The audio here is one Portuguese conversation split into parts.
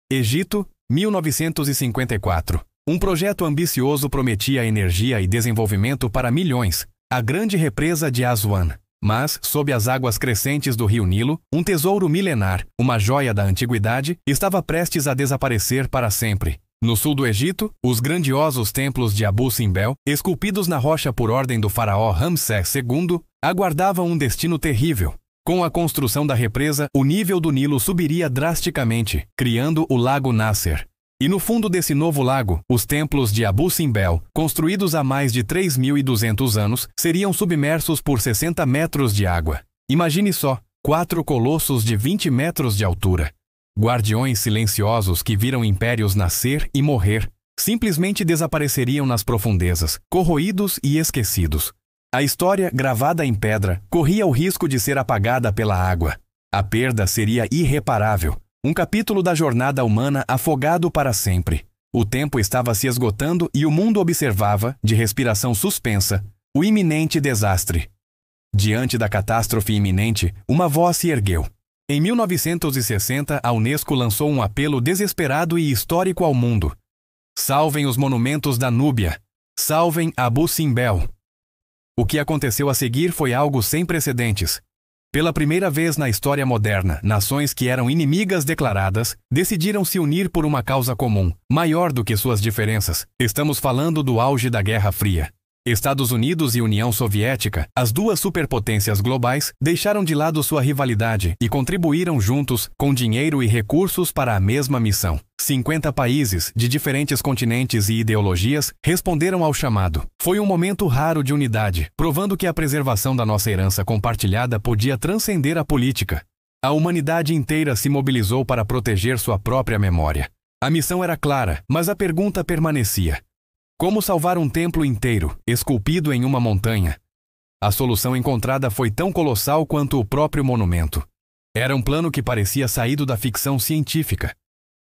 Egito, 1954. Um projeto ambicioso prometia energia e desenvolvimento para milhões, a grande represa de Aswan. Mas, sob as águas crescentes do rio Nilo, um tesouro milenar, uma joia da antiguidade, estava prestes a desaparecer para sempre. No sul do Egito, os grandiosos templos de Abu Simbel, esculpidos na rocha por ordem do faraó Ramsés II, aguardavam um destino terrível. Com a construção da represa, o nível do Nilo subiria drasticamente, criando o Lago Nasser. E no fundo desse novo lago, os templos de Abu Simbel, construídos há mais de 3.200 anos, seriam submersos por 60 metros de água. Imagine só, 4 colossos de 20 metros de altura. Guardiões silenciosos que viram impérios nascer e morrer, simplesmente desapareceriam nas profundezas, corroídos e esquecidos. A história, gravada em pedra, corria o risco de ser apagada pela água. A perda seria irreparável. Um capítulo da jornada humana afogado para sempre. O tempo estava se esgotando e o mundo observava, de respiração suspensa, o iminente desastre. Diante da catástrofe iminente, uma voz se ergueu. Em 1960, a Unesco lançou um apelo desesperado e histórico ao mundo. Salvem os monumentos da Núbia. Salvem Abu Simbel. O que aconteceu a seguir foi algo sem precedentes. Pela primeira vez na história moderna, nações que eram inimigas declaradas decidiram se unir por uma causa comum, maior do que suas diferenças. Estamos falando do auge da Guerra Fria. Estados Unidos e União Soviética, as duas superpotências globais, deixaram de lado sua rivalidade e contribuíram juntos, com dinheiro e recursos, para a mesma missão. 50 países, de diferentes continentes e ideologias, responderam ao chamado. Foi um momento raro de unidade, provando que a preservação da nossa herança compartilhada podia transcender a política. A humanidade inteira se mobilizou para proteger sua própria memória. A missão era clara, mas a pergunta permanecia. Como salvar um templo inteiro, esculpido em uma montanha? A solução encontrada foi tão colossal quanto o próprio monumento. Era um plano que parecia saído da ficção científica.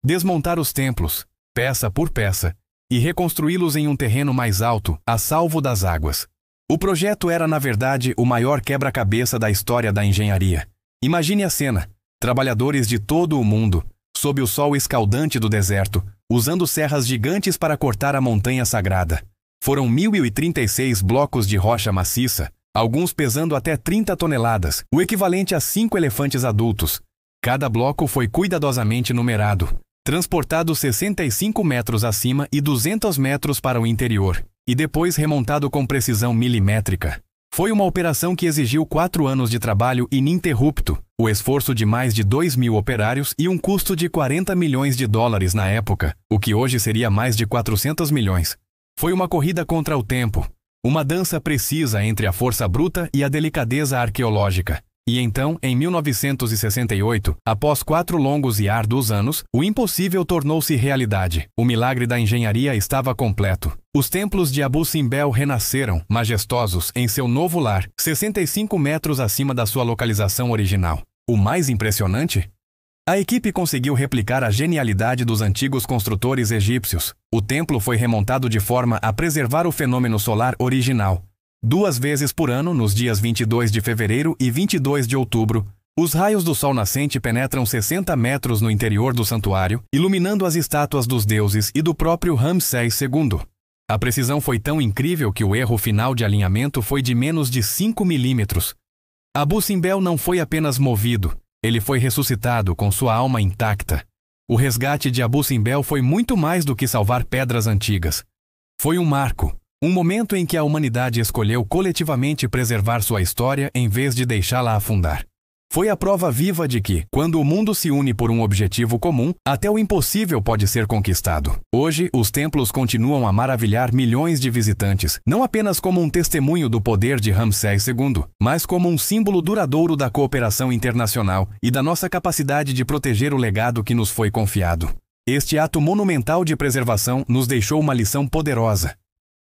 Desmontar os templos, peça por peça, e reconstruí-los em um terreno mais alto, a salvo das águas. O projeto era, na verdade, o maior quebra-cabeça da história da engenharia. Imagine a cena: trabalhadores de todo o mundo, sob o sol escaldante do deserto, usando serras gigantes para cortar a montanha sagrada. Foram 1.036 blocos de rocha maciça, alguns pesando até 30 toneladas, o equivalente a 5 elefantes adultos. Cada bloco foi cuidadosamente numerado, transportado 65 metros acima e 200 metros para o interior, e depois remontado com precisão milimétrica. Foi uma operação que exigiu 4 anos de trabalho ininterrupto, o esforço de mais de 2.000 operários e um custo de 40 milhões de dólares na época, o que hoje seria mais de 400 milhões. Foi uma corrida contra o tempo, uma dança precisa entre a força bruta e a delicadeza arqueológica. E então, em 1968, após 4 longos e árduos anos, o impossível tornou-se realidade. O milagre da engenharia estava completo. Os templos de Abu Simbel renasceram, majestosos, em seu novo lar, 65 metros acima da sua localização original. O mais impressionante? A equipe conseguiu replicar a genialidade dos antigos construtores egípcios. O templo foi remontado de forma a preservar o fenômeno solar original. 2 vezes por ano, nos dias 22 de fevereiro e 22 de outubro, os raios do sol nascente penetram 60 metros no interior do santuário, iluminando as estátuas dos deuses e do próprio Ramsés II. A precisão foi tão incrível que o erro final de alinhamento foi de menos de 5 milímetros. Abu Simbel não foi apenas movido, ele foi ressuscitado com sua alma intacta. O resgate de Abu Simbel foi muito mais do que salvar pedras antigas. Foi um marco. Um momento em que a humanidade escolheu coletivamente preservar sua história em vez de deixá-la afundar. Foi a prova viva de que, quando o mundo se une por um objetivo comum, até o impossível pode ser conquistado. Hoje, os templos continuam a maravilhar milhões de visitantes, não apenas como um testemunho do poder de Ramsés II, mas como um símbolo duradouro da cooperação internacional e da nossa capacidade de proteger o legado que nos foi confiado. Este ato monumental de preservação nos deixou uma lição poderosa.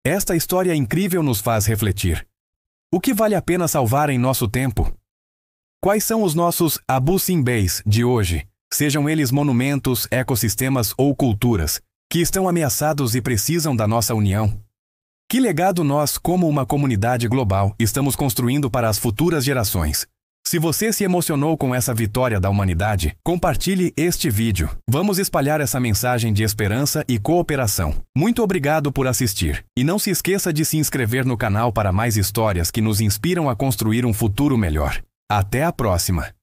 Esta história incrível nos faz refletir. O que vale a pena salvar em nosso tempo? Quais são os nossos Abu Simbéis de hoje, sejam eles monumentos, ecossistemas ou culturas, que estão ameaçados e precisam da nossa união? Que legado nós, como uma comunidade global, estamos construindo para as futuras gerações? Se você se emocionou com essa vitória da humanidade, compartilhe este vídeo. Vamos espalhar essa mensagem de esperança e cooperação. Muito obrigado por assistir. E não se esqueça de se inscrever no canal para mais histórias que nos inspiram a construir um futuro melhor. Até a próxima!